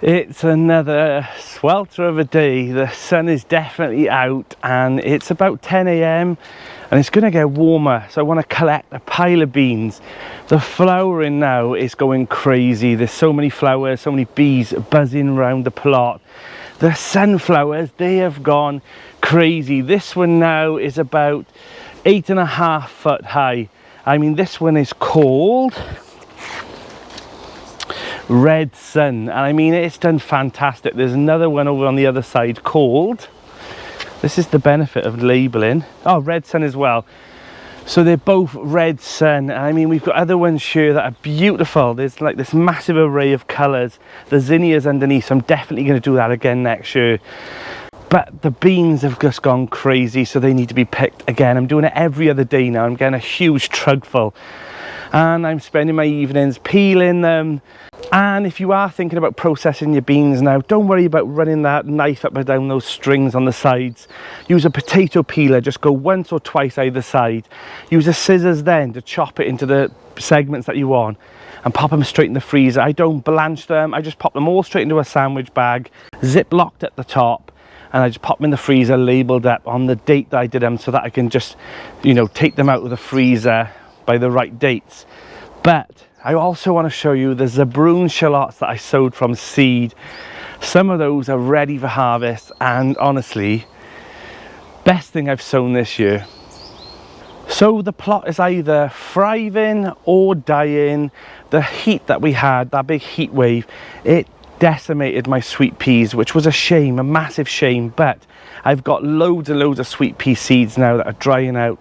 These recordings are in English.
It's another swelter of a day. The sun is definitely out and it's about 10 AM and it's going to get warmer, so I want to collect a pile of beans. The flowering now is going crazy. There's so many flowers, so many bees buzzing around the plot. The sunflowers, they have gone crazy. This one now is about 8.5 foot high. I mean, this one is called Red Sun, and I mean, it's done fantastic. There's another one over on the other side called, this is the benefit of labeling, oh, Red Sun as well. So they're both Red Sun. I mean, we've got other ones here that are beautiful. There's like this massive array of colors. The zinnias underneath, so I'm definitely going to do that again next year. But the beans have just gone crazy, so they need to be picked again. I'm doing it every other day now. I'm getting a huge trug full and I'm spending my evenings peeling them. And if you are thinking about processing your beans now, don't worry about running that knife up and down those strings on the sides. Use a potato peeler, just go once or twice either side. Use the scissors then to chop it into the segments that you want and pop them straight in the freezer. I don't blanch them, I just pop them all straight into a sandwich bag, zip locked at the top, and I just pop them in the freezer, labelled up on the date that I did them, so that I can just, you know, take them out of the freezer by the right dates. But I also want to show you the zebrune shallots that I sowed from seed. Some of those are ready for harvest, and honestly, best thing I've sown this year. So the plot is either thriving or dying. The heat that we had, that big heat wave, it decimated my sweet peas, which was a shame, a massive shame. But I've got loads and loads of sweet pea seeds now that are drying out,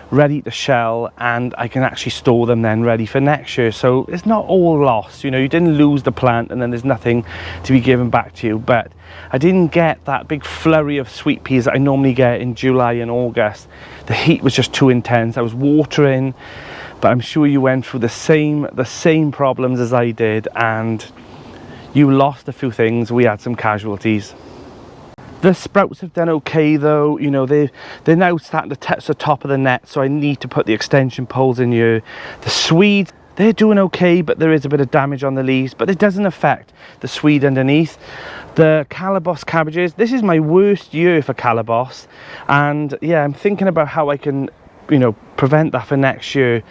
ready to shell, and I can actually store them then ready for next year. So it's not all lost, you know, you didn't lose the plant and then there's nothing to be given back to you. But I didn't get that big flurry of sweet peas that I normally get in July and August. The heat was just too intense. I was watering, but I'm sure you went through the same problems as I did, and you lost a few things. We had some casualties. The sprouts have done okay though, you know, they're now starting to touch the top of the net, so I need to put the extension poles in here. The Swedes, they're doing okay, but there is a bit of damage on the leaves, but it doesn't affect the Swede underneath. The calabash cabbages, this is my worst year for calabash, and yeah, I'm thinking about how I can, you know, prevent that for next year.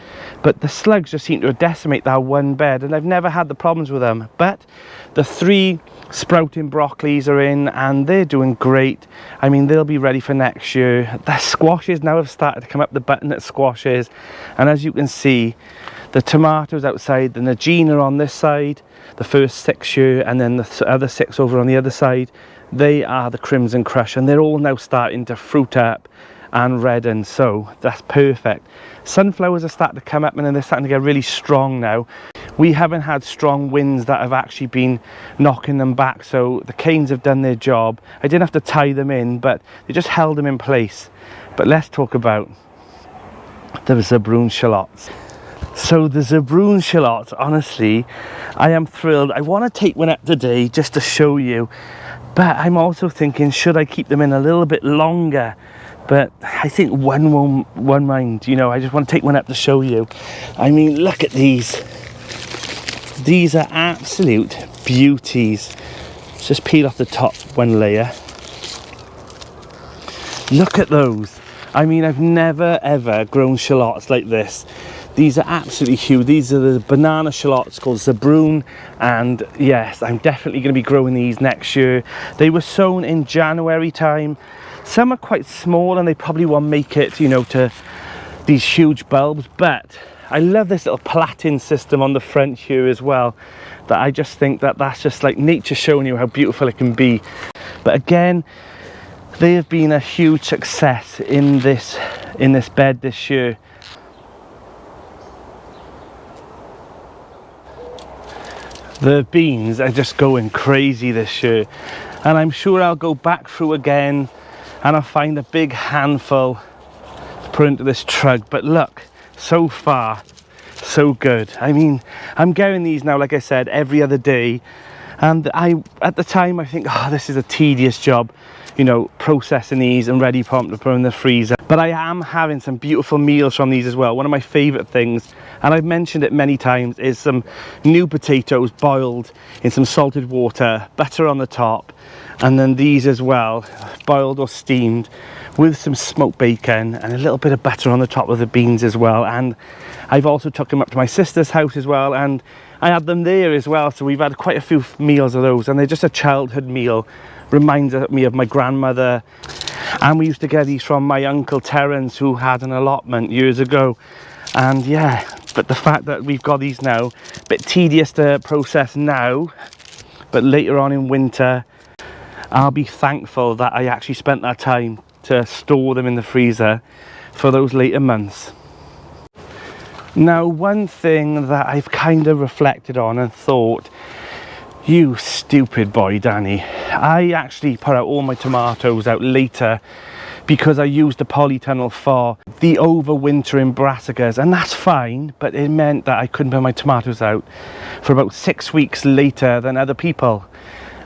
But the slugs just seem to decimate that one bed, and I've never had the problems with them. But the 3 sprouting broccolis are in and they're doing great. I mean, they'll be ready for next year. The squashes now have started to come up the butternut squashes, and as you can see, the tomatoes outside, the Nagina on this side, the first 6 here, and then the other 6 over on the other side, they are the Crimson Crush, and they're all now starting to fruit up and redden, so that's perfect. Sunflowers are starting to come up and then they're starting to get really strong now. We haven't had strong winds that have actually been knocking them back, so the canes have done their job. I didn't have to tie them in, but they just held them in place. But let's talk about the zebrune shallots. So the zebrune shallots, honestly, I am thrilled. I want to take one up today just to show you, but I'm also thinking, should I keep them in a little bit longer? But I think one mind, you know, I just want to take one up to show you. I mean, look at these. These are absolute beauties. Let's just peel off the top one layer. Look at those. I mean, I've never ever grown shallots like this. These are absolutely huge. These are the banana shallots called zebrune, and yes, I'm definitely going to be growing these next year. They were sown in January time. Some are quite small and they probably won't make it, you know, to these huge bulbs, but I love this little plaiting system on the front here as well, that I just think that that's just like nature showing you how beautiful it can be. But again, they have been a huge success in this bed this year. The beans are just going crazy this year, and I'm sure I'll go back through again and I'll find a big handful to put into this trug. But look, so far so good. I mean, I'm getting these now, like I said, every other day, And at the time I think, oh, this is a tedious job, you know, processing these and ready for them to put in the freezer. But I am having some beautiful meals from these as well. One of my favorite things, and I've mentioned it many times, is some new potatoes boiled in some salted water, butter on the top, and then these as well, boiled or steamed with some smoked bacon and a little bit of butter on the top of the beans as well. And I've also took them up to my sister's house as well, and I had them there as well, so we've had quite a few meals of those, and they're just a childhood meal. Reminds me of my grandmother. And we used to get these from my uncle Terence, who had an allotment years ago. And yeah, but the fact that we've got these now, a bit tedious to process now, but later on in winter I'll be thankful that I actually spent that time to store them in the freezer for those later months. Now, one thing that I've kind of reflected on and thought, you stupid boy Danny, I actually put out all my tomatoes out later because I used the polytunnel for the overwintering brassicas, and that's fine, but it meant that I couldn't put my tomatoes out for about 6 weeks later than other people.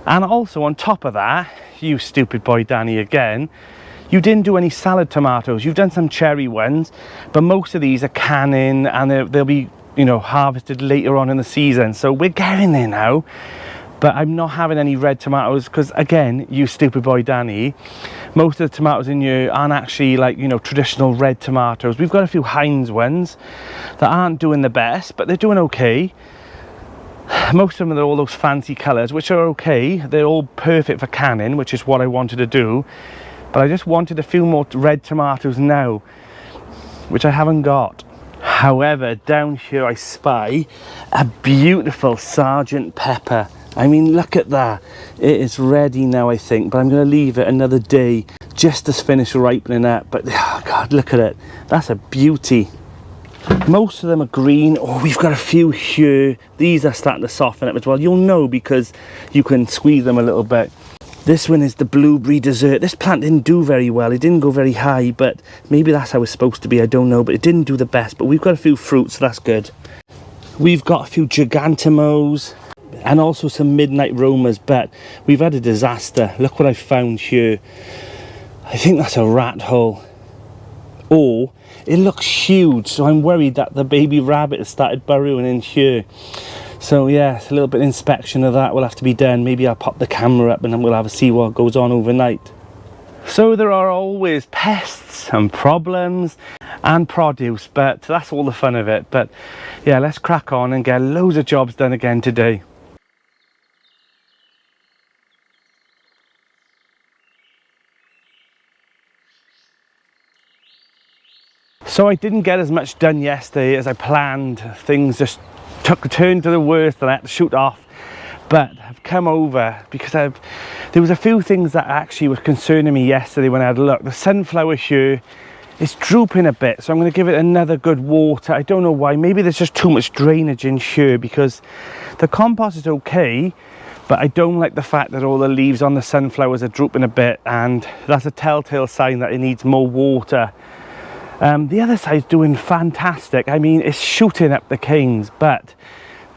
And also on top of that, you stupid boy Danny again, you didn't do any salad tomatoes. You've done some cherry ones, but most of these are canning and they'll be, you know, harvested later on in the season. So we're getting there now, but I'm not having any red tomatoes because, again, you stupid boy Danny, most of the tomatoes in here aren't actually like, you know, traditional red tomatoes. We've got a few Heinz ones that aren't doing the best, but they're doing okay. Most of them are all those fancy colours, which are okay. They're all perfect for canning, which is what I wanted to do. But I just wanted a few more red tomatoes now, which I haven't got. However, down here I spy a beautiful Sergeant Pepper. I mean, look at that. It is ready now, I think, but I'm going to leave it another day just to finish ripening up. But, oh God, look at it. That's a beauty. Most of them are green. Oh, we've got a few here. These are starting to soften up as well. You'll know because you can squeeze them a little bit. This one is the blueberry dessert. This plant didn't do very well. It didn't go very high, but maybe that's how it's supposed to be. I don't know, but it didn't do the best. But we've got a few fruits, so that's good. We've got a few gigantimos and also some midnight romas, but we've had a disaster. Look what I found here. I think that's a rat hole. Oh, it looks huge, so I'm worried that the baby rabbit has started burrowing in here. So yeah, a little bit of inspection of that will have to be done. Maybe I'll pop the camera up and then we'll have a see what goes on overnight. So there are always pests and problems and produce, but that's all the fun of it. But yeah, let's crack on and get loads of jobs done again today. So I didn't get as much done yesterday as I planned. Things just took a turn to the worst and I had to shoot off. But I've come over because there was a few things that actually were concerning me yesterday when I had a look. The sunflower here is drooping a bit, so I'm going to give it another good water. I don't know why. Maybe there's just too much drainage in here because the compost is okay, but I don't like the fact that all the leaves on the sunflowers are drooping a bit, and that's a telltale sign that it needs more water. The other side's doing fantastic. I mean, it's shooting up the canes, but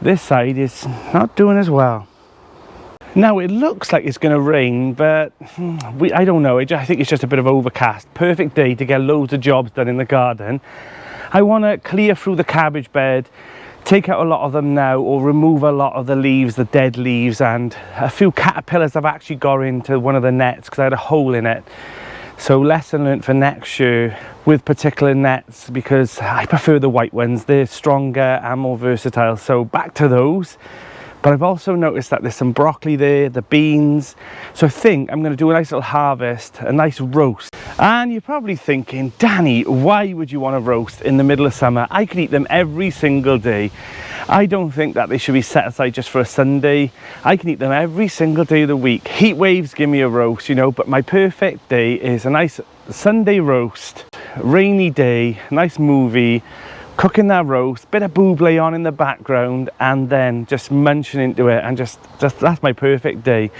this side is not doing as well. Now it looks like it's going to rain, but I don't know. I think it's just a bit of overcast. Perfect day to get loads of jobs done in the garden. I want to clear through the cabbage bed, take out a lot of them now, or remove a lot of the leaves, the dead leaves, and a few caterpillars I've actually got into one of the nets because I had a hole in it. So lesson learned for next year with particular nets, because I prefer the white ones. They're stronger and more versatile, so back to those. But I've also noticed that there's some broccoli there, the beans. So I think I'm going to do a nice little harvest, a nice roast. And you're probably thinking, Danny, why would you want to roast in the middle of summer? I could eat them every single day. I don't think that they should be set aside just for a Sunday. I can eat them every single day of the week. Heat waves give me a roast, you know, but my perfect day is a nice Sunday roast, rainy day, nice movie, cooking that roast, bit of buble on in the background, and then just munching into it, and just that's my perfect day.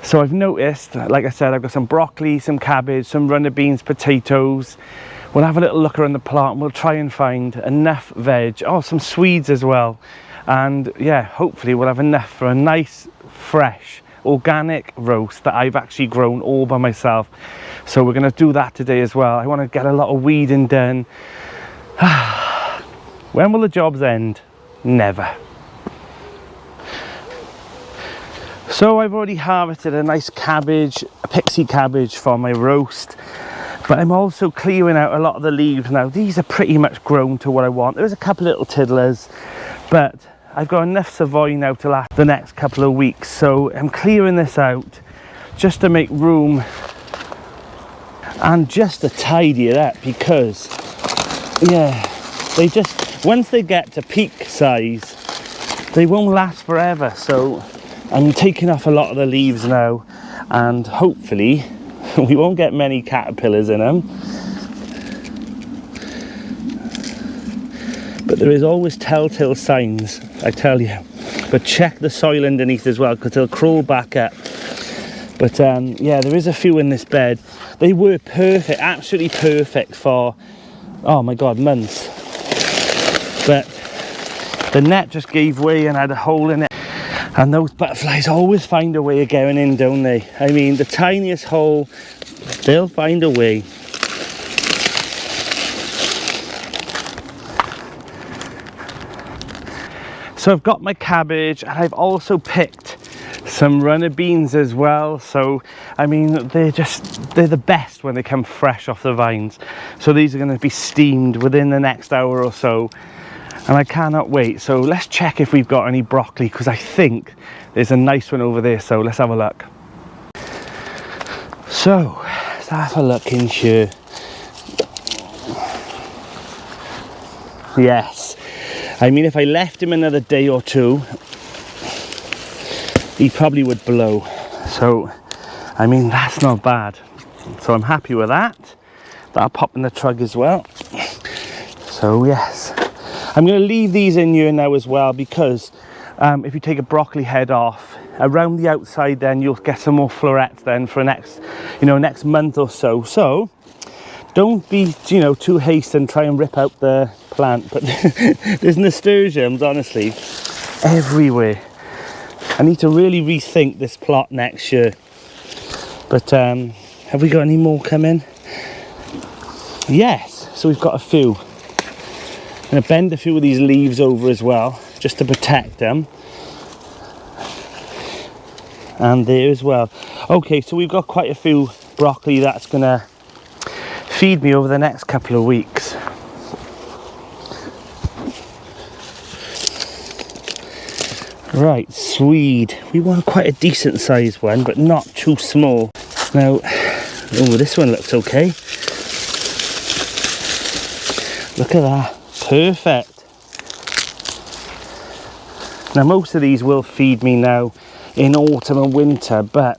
So I've noticed, like I said, I've got some broccoli, some cabbage, some runner beans, potatoes. We'll have a little look around the plant and we'll try and find enough veg. Oh, some Swedes as well. And yeah, hopefully we'll have enough for a nice fresh organic roast that I've actually grown all by myself. So we're going to do that today as well. I want to get a lot of weeding done. When will the jobs end? Never. So I've already harvested a nice cabbage, a Pixie cabbage for my roast, but I'm also clearing out a lot of the leaves now. These are pretty much grown to what I want. There's a couple little tiddlers, but I've got enough savoy now to last the next couple of weeks. So I'm clearing this out just to make room and just to tidy it up, because yeah, they just, once they get to peak size, they won't last forever. So I'm taking off a lot of the leaves now, and hopefully we won't get many caterpillars in them. But there is always telltale signs, I tell you. But check the soil underneath as well, because they'll crawl back up. But yeah, there is a few in this bed. They were perfect, absolutely perfect for, oh my god, months. But the net just gave way and had a hole in it. And those butterflies always find a way of getting in, don't they? I mean, the tiniest hole, they'll find a way. So I've got my cabbage, and I've also picked some runner beans as well. So I mean, they're the best when they come fresh off the vines. So these are going to be steamed within the next hour or so, and I cannot wait. So let's check if we've got any broccoli, because I think there's a nice one over there. So let's have a look. So let's have a look in here. Yes, I mean, if I left him another day or two, he probably would blow. So I mean, that's not bad. So I'm happy with that. That'll pop in the truck as well. So yes, I'm going to leave these in here now as well, because if you take a broccoli head off around the outside, then you'll get some more florets then for next month or so. So don't be, too hasty and try and rip out the plant. But there's nasturtiums, honestly, everywhere. I need to really rethink this plot next year. But have we got any more coming? Yes, so we've got a few. I'm going to bend a few of these leaves over as well, just to protect them. And there as well. Okay, so we've got quite a few broccoli that's going to feed me over the next couple of weeks. Right, swede. We want quite a decent sized one, but not too small. Now, oh, this one looks okay. Look at that. Perfect. Now, most of these will feed me now in autumn and winter, but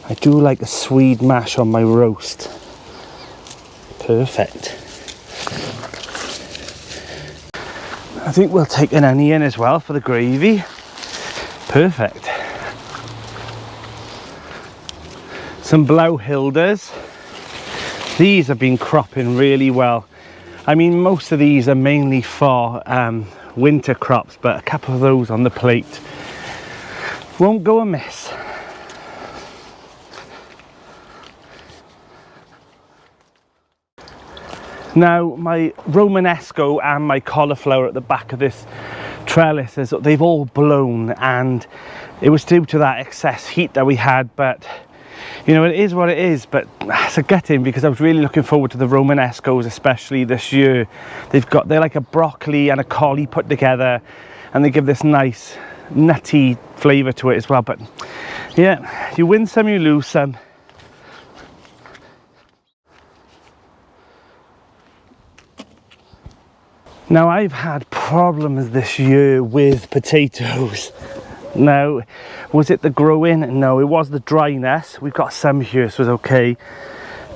I do like a swede mash on my roast. Perfect. I think we'll take an onion as well for the gravy. Perfect. Some blauhilders. These have been cropping really well. I mean, most of these are mainly for winter crops, but a couple of those on the plate won't go amiss. Now, my Romanesco and my cauliflower at the back of this trellis, they've all blown, and it was due to that excess heat that we had. But it is what it is. But it's a gutting, because I was really looking forward to the Romanescos, especially this year. They're like a broccoli and a collie put together, and they give this nice nutty flavour to it as well. But yeah, you win some, you lose some. Now, I've had problems this year with potatoes. Now, was it the growing? No, it was the dryness. We've got some here, so it's okay.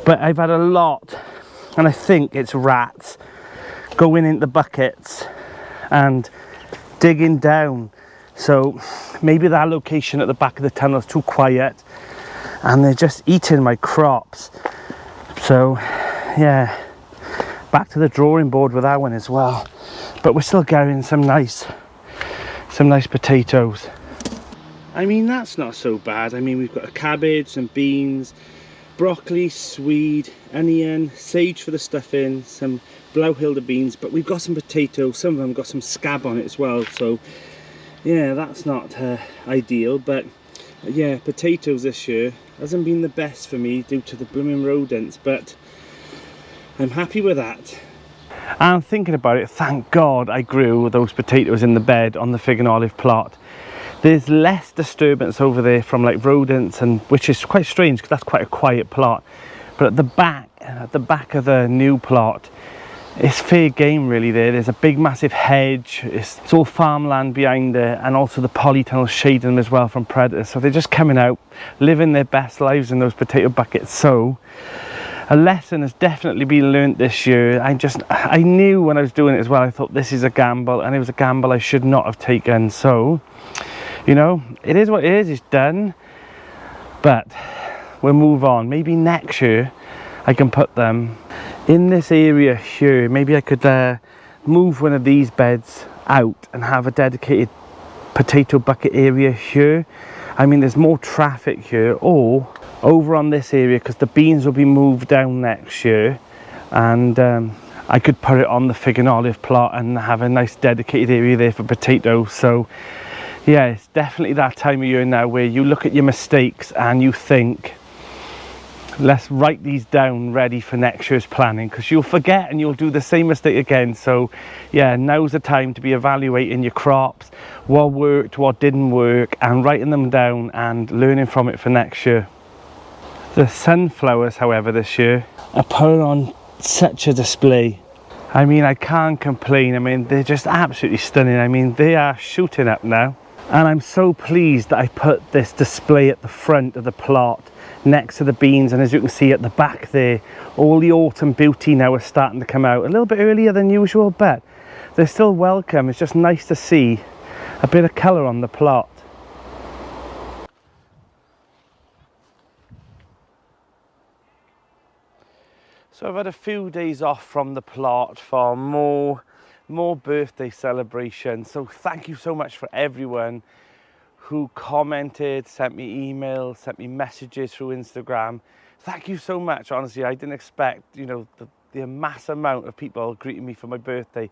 But I've had a lot, and I think it's rats going into the buckets and digging down. So maybe that location at the back of the tunnel is too quiet, and they're just eating my crops. So yeah, back to the drawing board with that one as well. But we're still getting some nice some nice potatoes. I mean, that's not so bad. I mean, we've got a cabbage, some beans, broccoli, swede, onion, sage for the stuffing, some blauwhilde beans, but we've got some potatoes. Some of them got some scab on it as well, so yeah, that's not ideal. But yeah, potatoes this year hasn't been the best for me due to the blooming rodents, but I'm happy with that. And thinking about it, thank God I grew those potatoes in the bed on the fig and olive plot. There's less disturbance over there from like rodents, and which is quite strange because that's quite a quiet plot. But at the back of the new plot, it's fair game really there. There's a big massive hedge, it's all farmland behind there, and also the polytunnels shading them as well from predators. So they're just coming out, living their best lives in those potato buckets. So a lesson has definitely been learnt this year. I knew when I was doing it as well, I thought this is a gamble, and it was a gamble I should not have taken. So, you know, it is what it is, it's done, but we'll move on. Maybe next year I can put them in this area here. Maybe I could move one of these beds out and have a dedicated potato bucket area here. I mean, there's more traffic here, or over on this area, because the beans will be moved down next year, and I could put it on the fig and olive plot and have a nice dedicated area there for potatoes. So yeah, it's definitely that time of year now where you look at your mistakes and you think, let's write these down ready for next year's planning, because you'll forget and you'll do the same mistake again. So yeah, now's the time to be evaluating your crops, what worked, what didn't work, and writing them down and learning from it for next year. The sunflowers, however, this year are put on such a display. I mean, I can't complain. I mean, they're just absolutely stunning. I mean, they are shooting up now. And I'm so pleased that I put this display at the front of the plot next to the beans, and as you can see at the back there, all the autumn beauty now is starting to come out a little bit earlier than usual, but they're still welcome. It's just nice to see a bit of colour on the plot. So I've had a few days off from the plot for more birthday celebrations. So thank you so much for everyone who commented, sent me emails, sent me messages through Instagram. Thank you so much. Honestly, I didn't expect, you know, the mass amount of people greeting me for my birthday.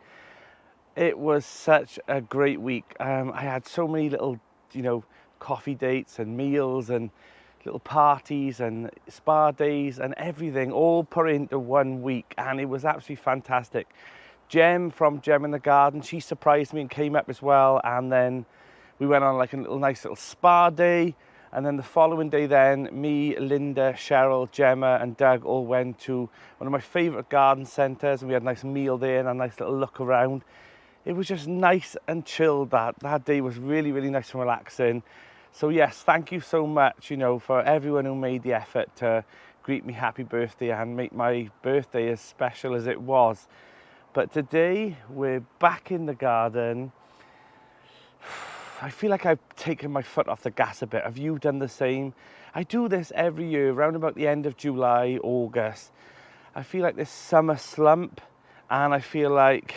It was such a great week. I had so many little, you know, coffee dates and meals and little parties and spa days and everything all put into 1 week, and it was absolutely fantastic. Jem from Gem in the Garden, she surprised me and came up as well, and then we went on like a nice little spa day, and then the following day then me, Linda, Cheryl, Gemma and Doug all went to one of my favourite garden centres, and we had a nice meal there and a nice little look around. It was just nice and chilled. That day was really, really nice and relaxing. So yes, thank you so much, you know, for everyone who made the effort to greet me happy birthday and make my birthday as special as it was. But today we're back in the garden. I feel like I've taken my foot off the gas a bit. Have you done the same? I do this every year around about the end of July, August. I feel like this summer slump, and I feel like,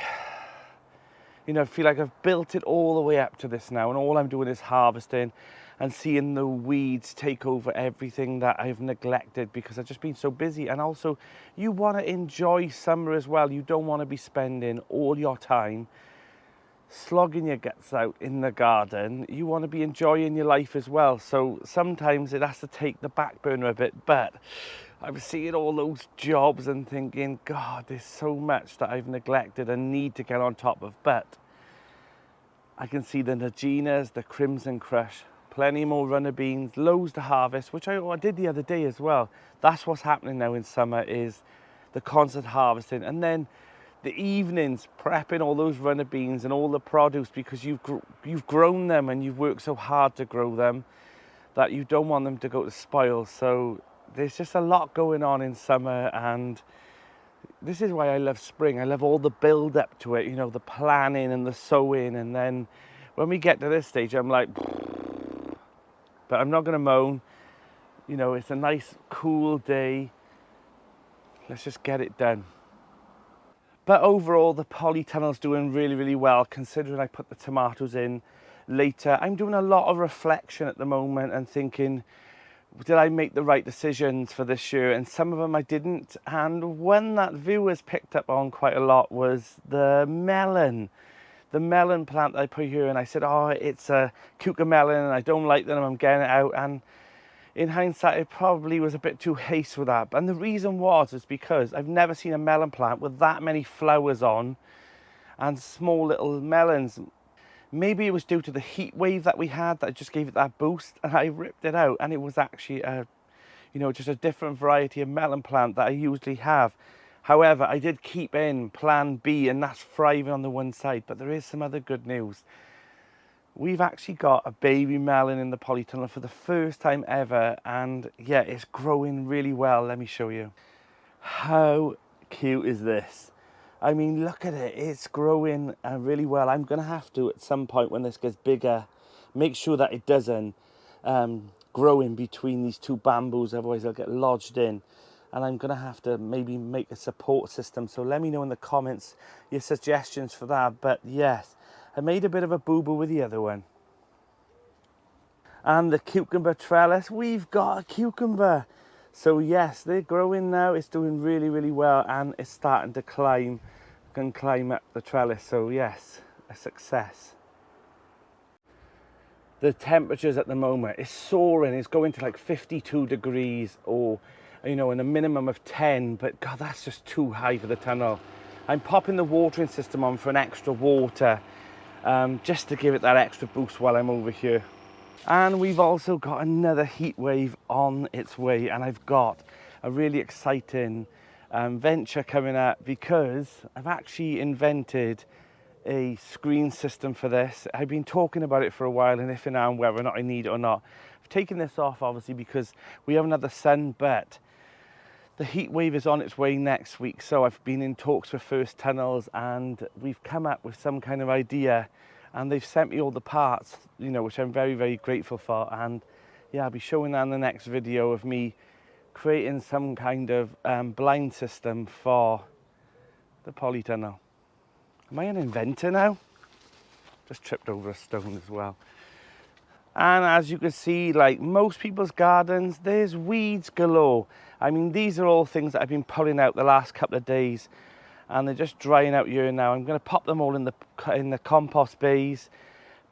you know, I've built it all the way up to this now, and all I'm doing is harvesting and seeing the weeds take over everything that I've neglected because I've just been so busy. And also, you want to enjoy summer as well. You don't want to be spending all your time slogging your guts out in the garden. You want to be enjoying your life as well. So sometimes it has to take the back burner a bit, but I was seeing all those jobs and thinking, God, there's so much that I've neglected and need to get on top of. But I can see the Naginas, the Crimson Crush, plenty more runner beans, loads to harvest, which I did the other day as well. That's what's happening now in summer, is the constant harvesting, and then the evenings prepping all those runner beans and all the produce, because you've grown them and you've worked so hard to grow them that you don't want them to go to spoil. So there's just a lot going on in summer, and this is why I love spring. I love all the build up to it, you know, the planning and the sowing, and then when we get to this stage I'm like, but I'm not going to moan. You know, it's a nice cool day. Let's just get it done. But overall, the polytunnel's doing really, really well, considering I put the tomatoes in later. I'm doing a lot of reflection at the moment and thinking, did I make the right decisions for this year? And some of them I didn't. And one that viewers picked up on quite a lot was the melon. The melon plant that I put here, and I said, oh, it's a cucamelon and I don't like them, I'm getting it out. And in hindsight, it probably was a bit too hasty with that. And the reason is because I've never seen a melon plant with that many flowers on and small little melons. Maybe it was due to the heat wave that we had that just gave it that boost, and I ripped it out, and it was actually a, you know, just a different variety of melon plant that I usually have. However, I did keep in plan B, and that's thriving on the one side. But there is some other good news. We've actually got a baby melon in the polytunnel for the first time ever, and yeah, it's growing really well. Let me show you. How cute is this? I mean, look at it, it's growing really well. I'm gonna have to, at some point when this gets bigger, make sure that it doesn't grow in between these two bamboos, otherwise it'll get lodged in. And I'm gonna have to maybe make a support system. So let me know in the comments your suggestions for that. But yes, I made a bit of a boo-boo with the other one. And the cucumber trellis, we've got a cucumber. So yes, they're growing now, it's doing really, really well, and it's starting to climb up the trellis. So yes, a success. The temperatures at the moment is soaring, it's going to like 52 degrees or, you know, in a minimum of 10, but God, that's just too high for the tunnel. I'm popping the watering system on for an extra water, just to give it that extra boost while I'm over here. And we've also got another heat wave on its way, and I've got a really exciting venture coming up because I've actually invented a screen system for this. I've been talking about it for a while, and if and now whether or not I need it or not. I've taken this off obviously because we haven't had the sun, but the heat wave is on its way next week. So I've been in talks with First Tunnels, and we've come up with some kind of idea, and they've sent me all the parts, you know, which I'm very, very grateful for. And yeah, I'll be showing that in the next video of me creating some kind of blind system for the polytunnel. Am I an inventor now? Just tripped over a stone as well. And as you can see, like most people's gardens, there's weeds galore. I mean, these are all things that I've been pulling out the last couple of days, and they're just drying out here now. I'm going to pop them all in the compost bays.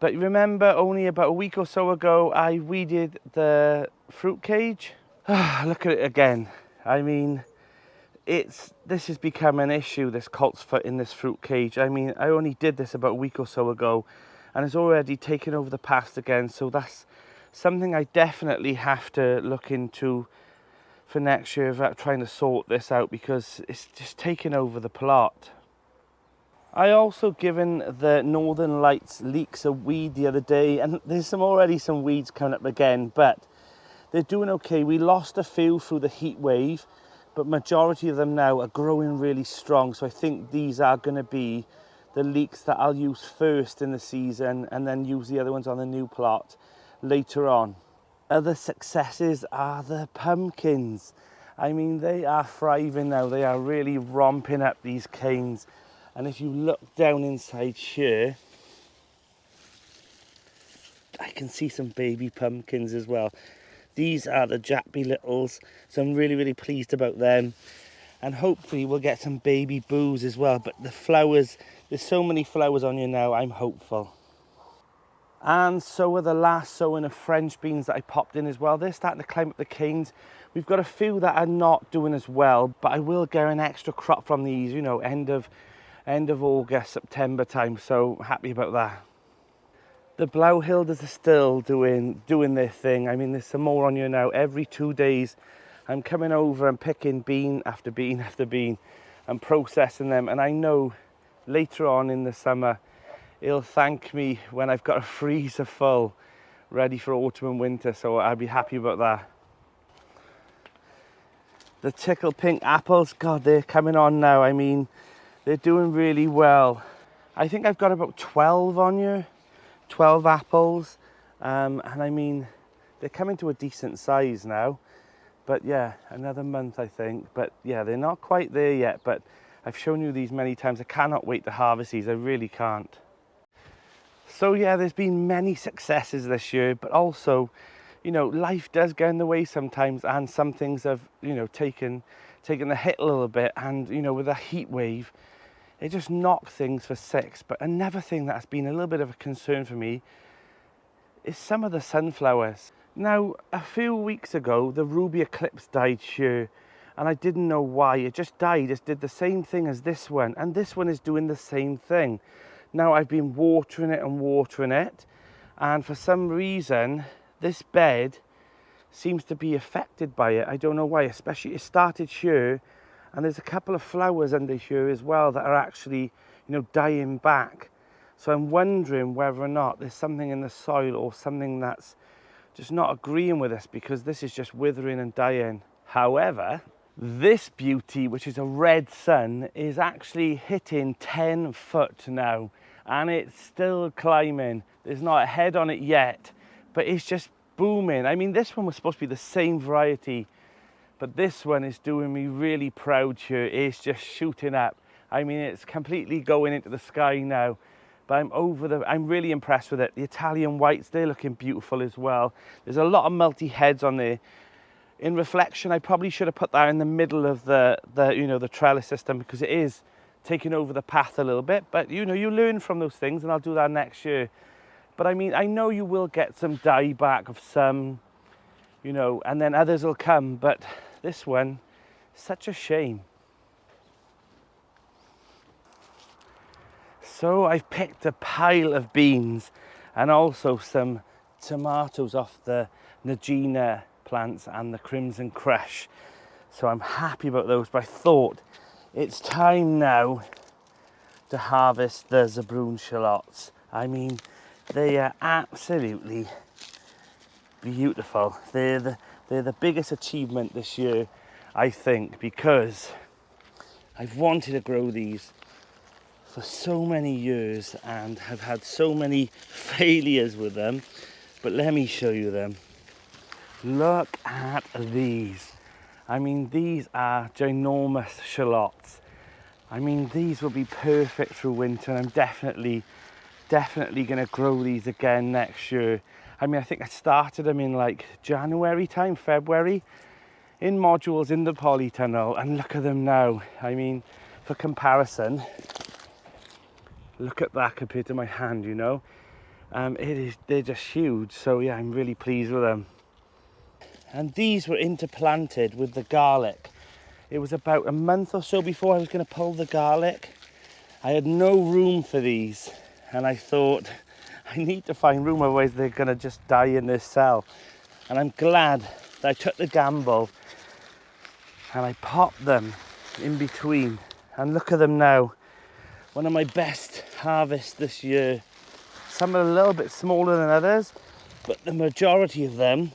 But remember, only about a week or so ago, I weeded the fruit cage. Look at it again. I mean, this has become an issue, this colt's foot in this fruit cage. I mean, I only did this about a week or so ago, and it's already taken over the past again. So that's something I definitely have to look into for next year, about trying to sort this out, because it's just taking over the plot. I also given the Northern Lights leeks a weed the other day, and there's already some weeds coming up again, but they're doing okay. We lost a few through the heat wave, but majority of them now are growing really strong. So I think these are going to be the leeks that I'll use first in the season, and then use the other ones on the new plot later on. Other successes are the pumpkins. I mean, they are thriving now. They are really romping up these canes. And if you look down inside here, I can see some baby pumpkins as well. These are the Jappy Littles, so I'm really, really pleased about them. And hopefully we'll get some baby boos as well. But the flowers, there's so many flowers on here now, I'm hopeful. And so are the last sowing of French beans that I popped in as well. They're starting to climb up the canes. We've got a few that are not doing as well, but I will get an extra crop from these, you know, end of August, September time. So happy about that. The Blauhilders are still doing their thing. I mean, there's some more on here now. Every 2 days, I'm coming over and picking bean after bean after bean and processing them. And I know later on in the summer, it'll thank me when I've got a freezer full ready for autumn and winter, so I'll be happy about that. The Tickle Pink apples, God, they're coming on now. I mean, they're doing really well. I think I've got about 12 on here, 12 apples, and I mean, they're coming to a decent size now. But yeah, another month I think. But yeah, they're not quite there yet, but I've shown you these many times. I cannot wait to harvest these, I really can't. So yeah, there's been many successes this year, but also, you know, life does get in the way sometimes, and some things have, you know, taken the hit a little bit, and you know, with a heat wave, it just knocked things for six. But another thing that's been a little bit of a concern for me is some of the sunflowers. Now, a few weeks ago, the ruby eclipse died here, and I didn't know why. It just died. It did the same thing as this one, and this one is doing the same thing. Now, I've been watering it, and for some reason, this bed seems to be affected by it. I don't know why, especially it started here, and there's a couple of flowers under here as well that are actually, you know, dying back. So I'm wondering whether or not there's something in the soil or something that's just not agreeing with us, because this is just withering and dying. However, this beauty, which is a red sun, is actually hitting 10 foot now, and it's still climbing. There's not a head on it yet, but it's just booming. I mean, this one was supposed to be the same variety, but this one is doing me really proud here. It's just shooting up. I mean, it's completely going into the sky now. But I'm really impressed with it. The Italian whites, they're looking beautiful as well. There's a lot of multi-heads on there. In reflection, I probably should have put that in the middle of the you know, the trellis system, because it is taking over the path a little bit. But you know, you learn from those things, and I'll do that next year. But I mean, I know you will get some dieback of some, you know, and then others will come. But this one, such a shame. So I've picked a pile of beans and also some tomatoes off the Nagina plants and the Crimson Crush. So I'm happy about those, but I thought it's time now to harvest the zebrune shallots. I mean, they are absolutely beautiful. They're the biggest achievement this year, I think, because I've wanted to grow these for so many years and have had so many failures with them. But let me show you them. Look at these. I mean, these are ginormous shallots. I mean, these will be perfect through winter, and I'm definitely going to grow these again next year. I mean, I think I started them in like January time, February, in modules in the polytunnel, and look at them now. I mean, for comparison, look at that compared to my hand, you know. They're just huge. So yeah, I'm really pleased with them. And these were interplanted with the garlic. It was about a month or so before I was going to pull the garlic. I had no room for these, and I thought, I need to find room, otherwise they're going to just die in this cell. And I'm glad that I took the gamble and I popped them in between. And look at them now. One of my best harvests this year. Some are a little bit smaller than others, but the majority of them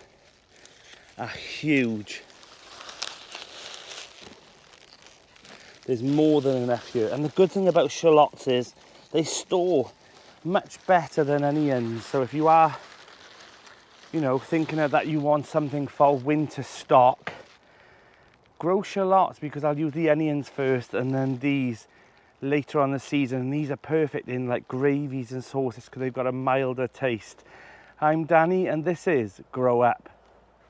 are huge. There's more than enough here. And the good thing about shallots is they store much better than onions. So if you are, you know, thinking of that you want something for winter stock, grow shallots, because I'll use the onions first and then these later on the season. And these are perfect in like gravies and sauces because they've got a milder taste. I'm Danny, and this is Grow Up.